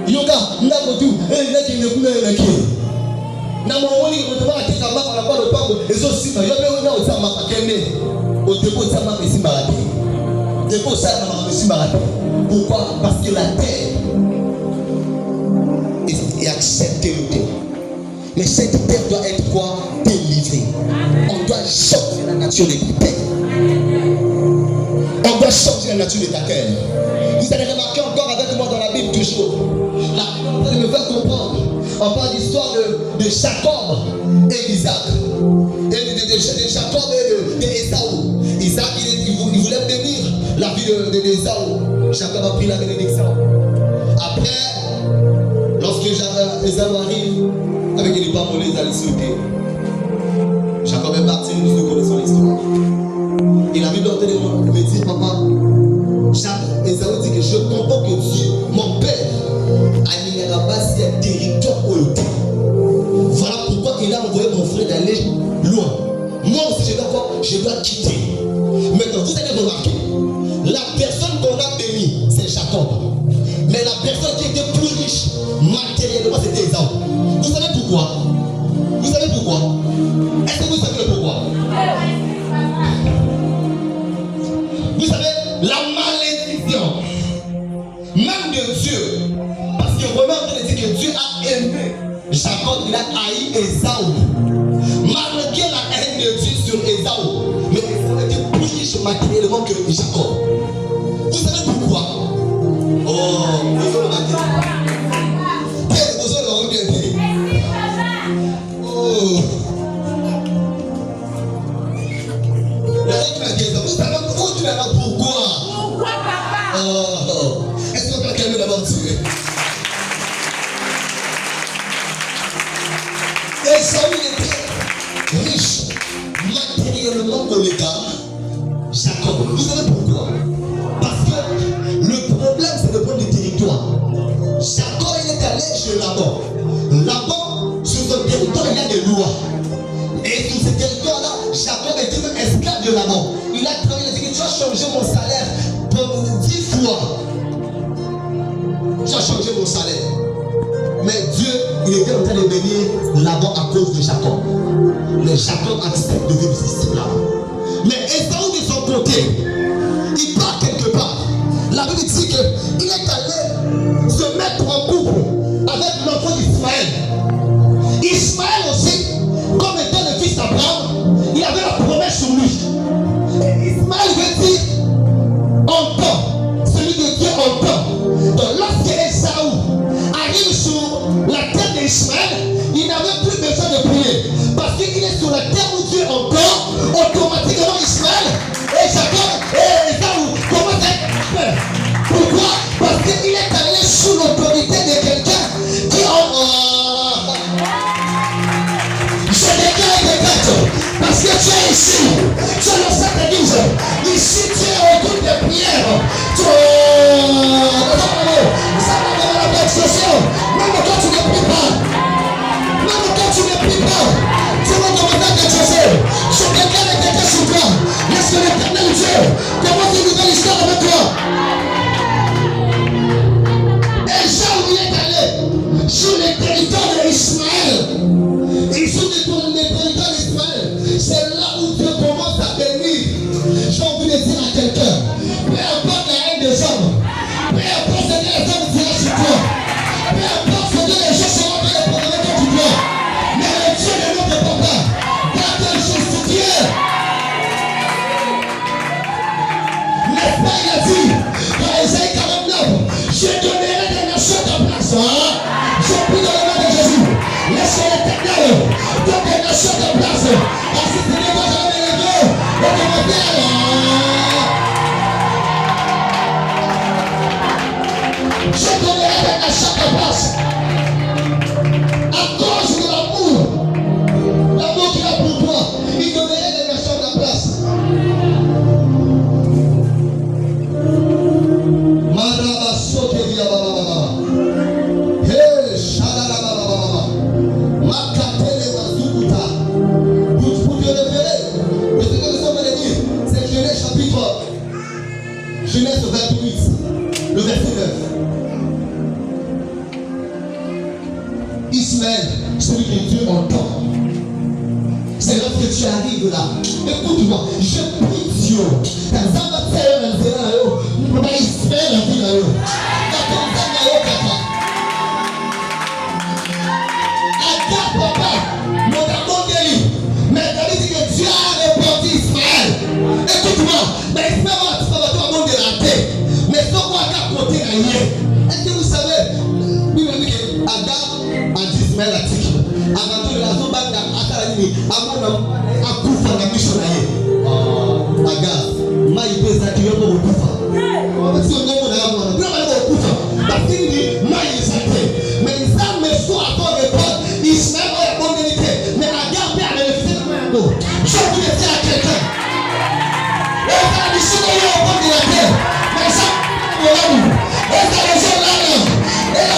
Yoga, n'a pas tout. Elle n'a qu'une couleur. Na mwoni kwa atika mapa na kwa pango ezo sima yobe wona osama pakende o depo sama pesimba ati depo sama mama pesimba ati Pourquoi? Parce que la terre est acceptée le terre. Mais cette terre doit être quoi? Délivrée. On doit changer la nature de ta terre. On doit changer la nature de ta terre. Vous allez remarquer encore avec moi dans la Bible toujours. La Bible me fait comprendre. On parle d'histoire de Jacob et d'Isaac. Et de Jacob et d'Ésaü. Isaac, il voulait bénir la vie d'Ésaü. Jacob a pris la bénédiction. Après, lorsque Ésaü arrive, avec les pas volés, ils allaient sauter. Jacob est parti, nous connaissons l'histoire. Et la Bible me dit, papa, Ésaü dit que je comprends que Dieu, mon père, a rabassé un territoire au loin. Voilà pourquoi il a envoyé mon frère d'aller loin. Moi aussi, je dois quitter. Maintenant, vous allez remarquer, la personne qu'on a bénie, c'est Jacob. Mais la personne qui était plus riche matériellement, c'était Ésaü. Vous savez pourquoi? Vous savez pourquoi? Est-ce que vous savez le pourquoi? Vous savez, la malédiction, même de Dieu, parce que Romain dit que Dieu a aimé Jacob, il a haï Ésaü. Malgré la haine de Dieu sur Ésaü, mais Ésaü était plus riche matériellement que Jacob. Vous savez pourquoi? Oh, vous allez me dire. Quel besoin l'ont bien dit? Oh. Vous savez pourquoi tu es là? Pourquoi? Pourquoi, papa? Oh. Est-ce qu'on peut calmer d'abord Dieu? Ésaü était riche matériellement pour les gars. Jacob. Vous savez pourquoi? Parce que le problème c'est de prendre du territoire. Jacob il est allé chez Laban. Laban, sur son territoire il y a des lois. Et sur ce territoire-là, Jacob était même esclave de Laban. Il a travaillé, il a dit que tu as changé mon salaire pour 10 fois. Tu as changé mon salaire. Mais Dieu, il était en train de bénir Laban à cause de Jacob. Mais Jacob accepte de vivre ici là. Mais Ésaü de son côté, il part quelque part. La Bible dit qu'il est allé se mettre en couple avec l'enfant d'Ismaël. Ismaël aussi, comme étant le fils d'Abraham, il avait la promesse sur lui. Et Ismaël veut dire entend, celui de Dieu entend. Donc lorsque Ésaü arrive sur la terre d'Ismaël, il n'avait plus besoin de prier. Parce qu'il est sur la terre où Dieu entend, automatiquement Ismaël et Jacob et Ésaü commencent à être peur. Pourquoi? Parce qu'il est allé sous l'autorité de quelqu'un qui je déclare des dates. Parce que tu es ici, tu es dans cette église. Ici tu es au groupe de prière. Tu ça va dans la bonne session. Même quand tu ne pries pas. Même quand tu ne pries pas. Tu vas commencer à t'exaucer. Je déclare des dates sur toi. Laisse que l'éternel Dieu commence une nouvelle histoire avec toi. Et Jean y est allé sur le territoire d'Ismaël. Et sur le territoire d'Ismaël, c'est là où Dieu commence à bénir. J'ai envie de dire à quelqu'un, peu importe la haine des hommes, peu importe ce que les hommes diront sur toi, peu importe ce que les gens seront dans les problèmes que tu dois, mais le Dieu de notre papa va te justifier. N'est-ce pas, il a dit, dans Ésaïe 49, je donnerai des nations ta place. Je prie dans le nom de Jésus. Laisse l'éternel donne des nations ta place. Parce que ce n'est pas jamais les deux. On commence je donnerai des nations ta place. À cause de l'amour qu'il a pour toi, il donnerait des nations ta place. Genèse 28, le verset 9. Ismaël, celui que Dieu entend. C'est lorsque tu arrives là. Écoute-moi, je prie yo. Tazama tena na zera yo. Mbona Ismaël vina yo. Tazama yo kaka. Aga papa, mon amondeli. Mais David dit que Dieu a répondu Ismaël. Écoute-moi, mais Ismaël va tout faire tout le monde de la terre. Mais ce qu'on a côté rien. Est-ce que vous savez, Bible dit que Aga a dit Ismaël a dit. Avant tout la zone banda akalani amona akufa na mission na yeye. Aga mai pesa kiyopo kufa. Sio ndogo na mwana. Bila bado kufa. Lakini mai zake. Mais ça me soit à ton époque, Ismaël a abandonné. Mais Aga père a refusé de moi. Je vous le dis à quelqu'un. Et ça dit si on est au bord de la terre. Mais ça on l'a vu. Et ça les gens là. Et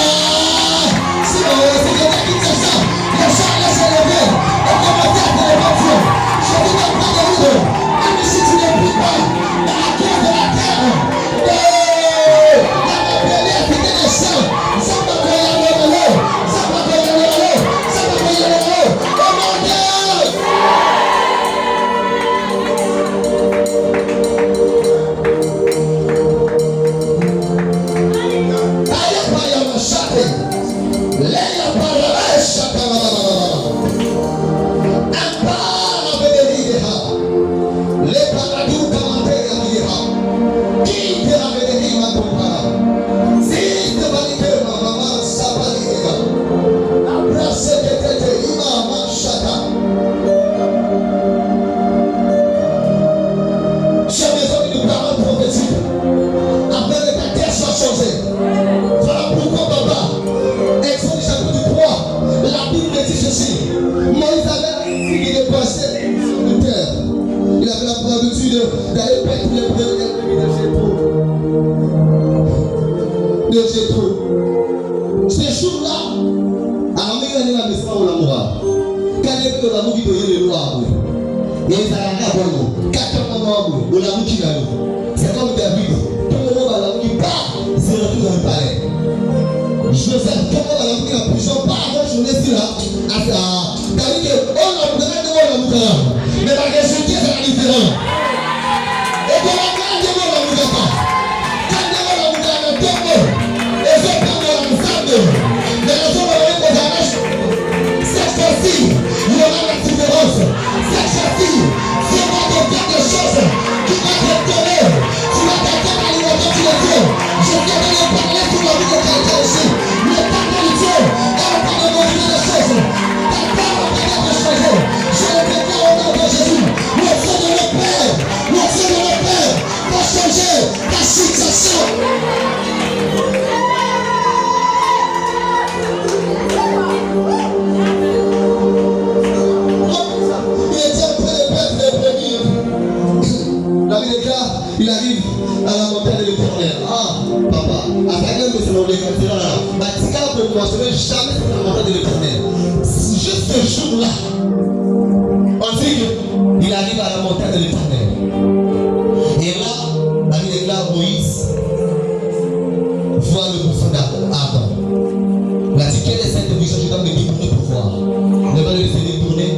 si on est quelqu'un qui dit ça. Les gens laissent lever et commenter à télévision. Je vous donne pas de rideau. Même si tu ne pries pas, dans la cœur de la terre, la appelé à quitter les champs. Ça va payer le vélo. Ça va payer le vélo. Ça va payer le vélo. Oh mon Dieu! Aïe, aïe, on a chaté. Léa parole, chaka. Moïse avait dit qu'il est passé sur la terre. Il avait l'habitude d'aller paître les brebis de Jétro. Ce jour-là, à la maison où l'amour, quand il y a de l'amour qui doit y aller le noir, il y a des amours, 4 moments où l'amour qui va. C'est comme David, tout le monde a l'amour qui part, c'est le retour dans le palais. Joseph, comment la vie en prison, pas avant je l'ai dit là, c'est-à-dire que on l'a montré, mais la résultat c'est la différence. Et pour la grande on l'a montré pas. Quand on l'a montré dans le tombeau, et je prends l'ensemble, mais les gens vont aller pour la reste. Cette fois-ci, il y aura la différence. Cette fois-ci, c'est moi de faire des choses qui vont te donner. Tu vas t'attendre à l'image de Dieu. Je viens de le parler sur la vie de quelqu'un ici. Le temps de Dieu est en train de modifier les choses. Ta parole est en train de changer. Je le déclare au nom de Jésus. Le feu de notre Père va changer ta situation. Il était en train de perdre les premiers. La vie déclare, il arrive à la montagne de l'Éternel. Ah, papa, à ta gueule, mais c'est mon déclaration là. Ma tika peut mentionner jamais sur la montagne de l'Éternel. Juste ce jour-là, on dit qu'il arrive à la montagne de l'Éternel. Et là, la vie déclare Moïse voit le bouffon d'Adam. La tika est cette vision, je dois me détourner pour voir. Ne pas le laisser détourner.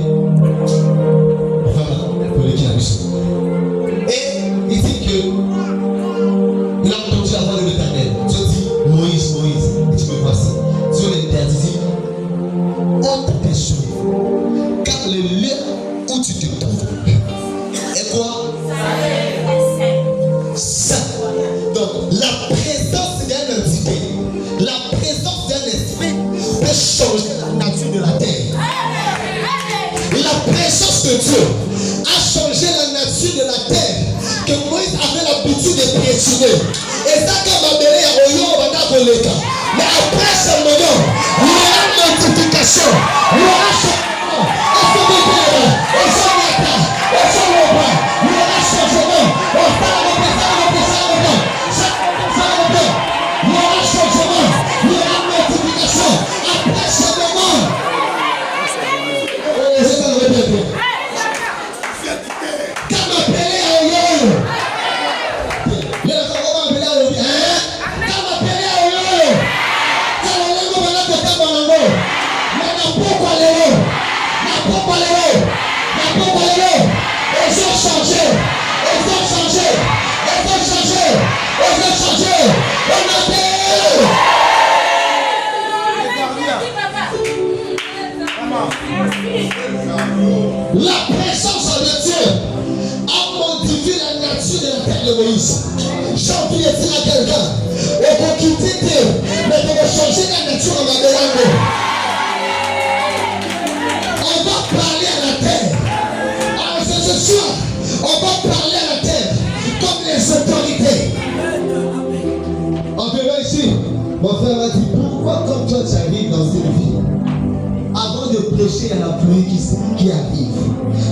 Enfin, pour le qui a mission. Et il dit que il a entendu la voix de l'Éternel. Dieu dit, Moïse, Moïse, et tu me voici. Dieu l'interdit. Ôte tes cheveux. Car le lieu où tu te trouves est quoi? Saint. Donc, la présence d'un entité, la présence d'un esprit peut changer la nature de la terre. La présence de Dieu a changé la nature de la terre que Moïse avait l'habitude de piétiner. Et ça, comme Abélé a oyo, on va d'Aboleka. Mais après ce moment, il y aura une notification. Il y aura changement. Et ce bébé, et son état, et son repas. Il y aura changement. On parle de ça. Il y aura changement. Il y aura notification. Après ce moment, je vais le répéter. Comme Abélé a oyo. Comme Abélé a oyo. On veut changer. On a la présence de Dieu a modifié la nature de la terre de Moïse. J'ai envie de dire à quelqu'un, on peut quitter Dieu, mais on va changer la nature en Babylone. On va parler à la terre. Alors ce soir, on va parler à la terre comme les autorités. En venant ici, mon frère m'a dit, pourquoi quand toi tu arrives dans une vie, avant de prêcher à la pluie qui arrive,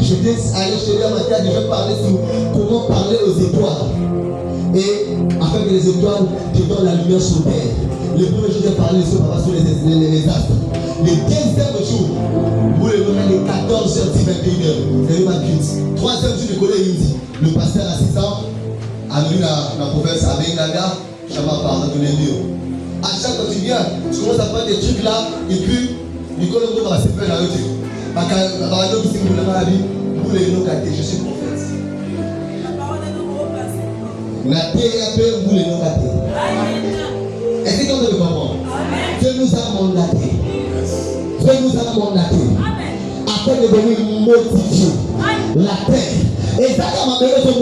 je vais aller chez lui à ma tête, je vais parler sur comment parler aux étoiles. Et afin que les étoiles te donnent la lumière sur terre. Le premier jour, j'ai parlé sur les astres. Le deuxième jour, vous le donnez les 14h10, 21h. C'est ma cuite. Troisième jour, je connais Indi. Le pasteur assistant a venu la province avec Naga, je m'a pardonné mieux. À chaque fois que tu viens, tu commences à faire des trucs là, et puis, du coup, le monde va se faire la route. Parce que la parole de Christ, vous l'avez dit, vous les noms gâtés, je suis prophète. La terre peut vous les noms gâtés. Est-ce que vous le comprenez? Dieu nous a mandaté. Dieu nous a mandaté. Afin de venir modifier la terre. Et ça, dans ma maison,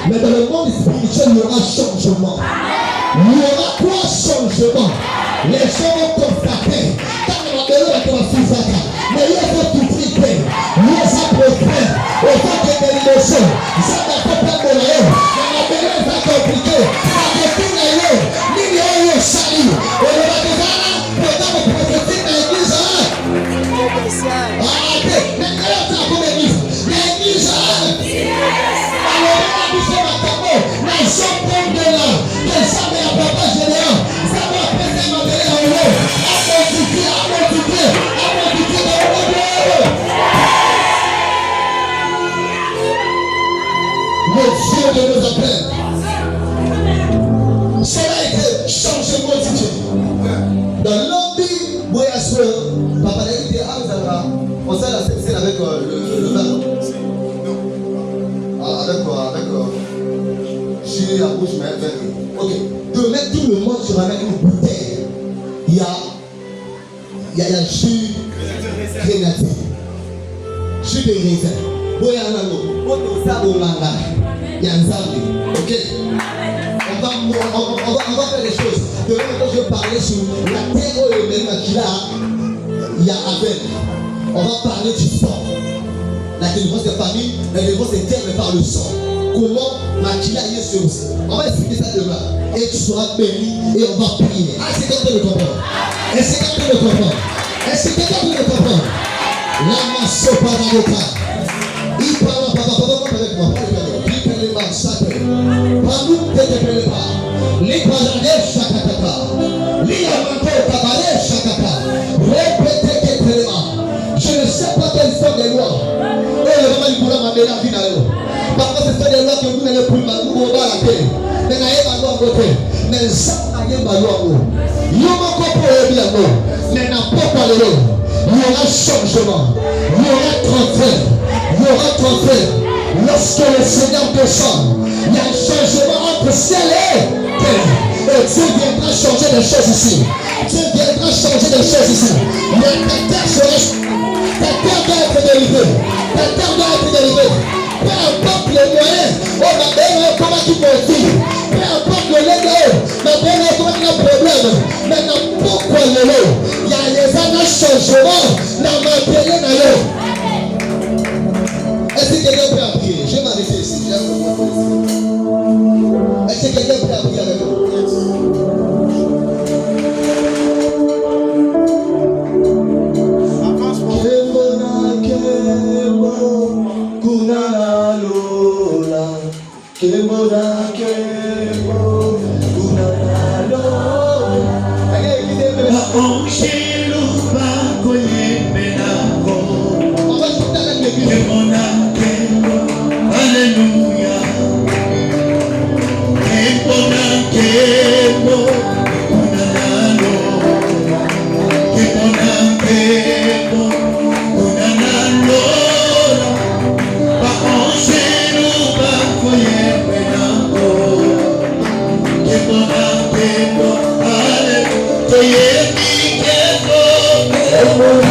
mais dans le monde spirituel, il y aura changement. Il y aura quoi changement? Les gens vont constater. Quand la maison va commencer à faire, mais il y a des petites terres. Il y a des prospères. Au fait que des émotions. Ça n'a pas de moyen. La maison est pas compliquée. Ça dépend de l'eau. Il y a eu un salut. Et le magasin, pendant le prophétique de l'église, mais alors tu as comme l'église. L'église, alors nous sommes à Cabo. Nous sommes comme de là. Que ça met à papa général. Ça va péter ma belle en haut. À modifier dans le monde. Le Dieu de nos appels. Cela a été changement modifié. Dans l'objet, papa a dit, on sait la scène avec le vin. Avec jus à bouche, mais ok. De mettre tout le monde sur une bouteille, il y a jus grénaté, jus de raisin. Il y a un ok. On va faire les choses. De même que je parlais sur la terre où il y a Abel. On va parler du sang. La délivrance des familles, la délivrance des terres, mais par le sang. Comment Makila y est sur vous. On va expliquer ça demain. Et tu seras béni et on va prier. Est-ce que quelqu'un le comprend? Est-ce que quelqu'un le comprend? Est-ce que quelqu'un le comprend? La masse par la boca. Il parle avec moi. Il parle les mains sacrées. Pas nous, ne te plaît pas. Les paradis chakataka. Les amantos tabalés chakata. Répétez que je ne sais pas quelles sont les lois. Et le moment où vous m'avez la vie d'ailleurs. Parfois, ce sont des lois que vous n'allez plus mal. Vous n'avez pas la paix. Mais n'ayez pas loi à côté. Mais ça, n'ayez pas loi à vous. Il y aura encore pour le bien. Mais n'importe quoi les lois. Il y aura changement. Il y aura transfert. Il y aura transfert. Lorsque le Seigneur descend, il y a un changement entre ciel et terre. Et Dieu viendra changer les choses ici. Dieu viendra changer les choses ici. Mais ta terre doit être délivrée. Ta terre doit être délivrée. Peu importe les moyens, on va donner comment tu peux vivre. Peu importe le lait, mais donner comment il y a un problème. Maintenant, pourquoi le lait? Il y a les années changements dans ma pays. Est-ce que quelqu'un peut prier? Je vais m'arrêter ici. Est-ce que quelqu'un peut prier avec moi? Alléluia. Amen.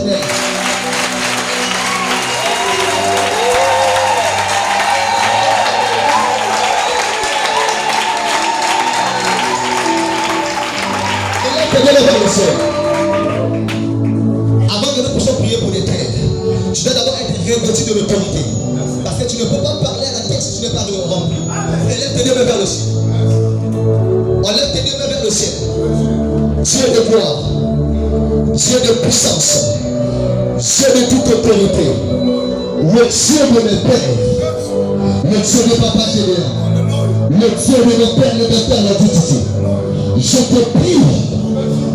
l'éternel. Regardez vers le ciel. Avant que nous puissions prier pour les terres, tu dois d'abord être revêtu de l'autorité. Parce que tu ne peux pas parler à la terre si tu n'es pas rempli. Élève tes deux mains vers le ciel. Enlève tes deux mains vers le ciel. Dieu de gloire, Dieu de puissance, Dieu de toute autorité, le Dieu de mes pères, le Dieu de Papa Gédéon, le Dieu de nos pères, le Père, la Titi. Je te prie,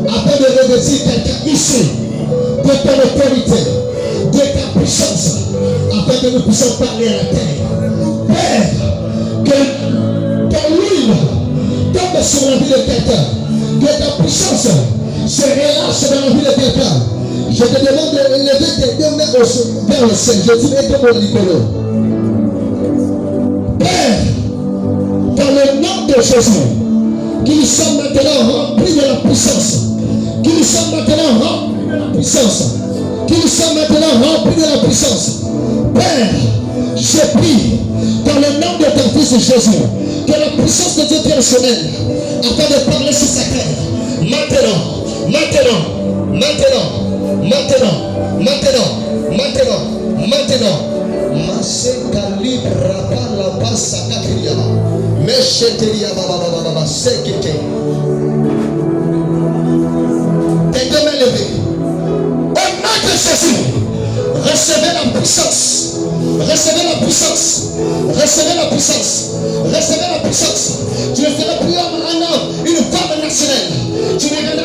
afin de revêtir quelqu'un ici, de ton autorité, de ta puissance, afin que nous puissions parler à la terre. Père, que ton l'huile tombe sur la vie de quelqu'un, que ta puissance se relâche dans la vie de quelqu'un. Je te demande de lever tes deux mains vers le ciel. Je dis, et mon Nicolas. Père, dans le nom de Jésus, qu'ils soient maintenant remplis de la puissance, qu'ils soient maintenant remplis de la puissance, qu'ils soient maintenant remplis de la puissance. Père, je prie dans le nom de ton fils Jésus, que la puissance de Dieu personnelle, afin de parler sur sa terre, maintenant, Maseka libra la basa kakiria. Mesheteria baba sekeke. Tes deux mains levées. Au nom de Jésus, recevez la puissance. Recevez la puissance. Recevez la puissance. Recevez la puissance. Tu ne seras plus un homme, une femme naturelle. Tu ne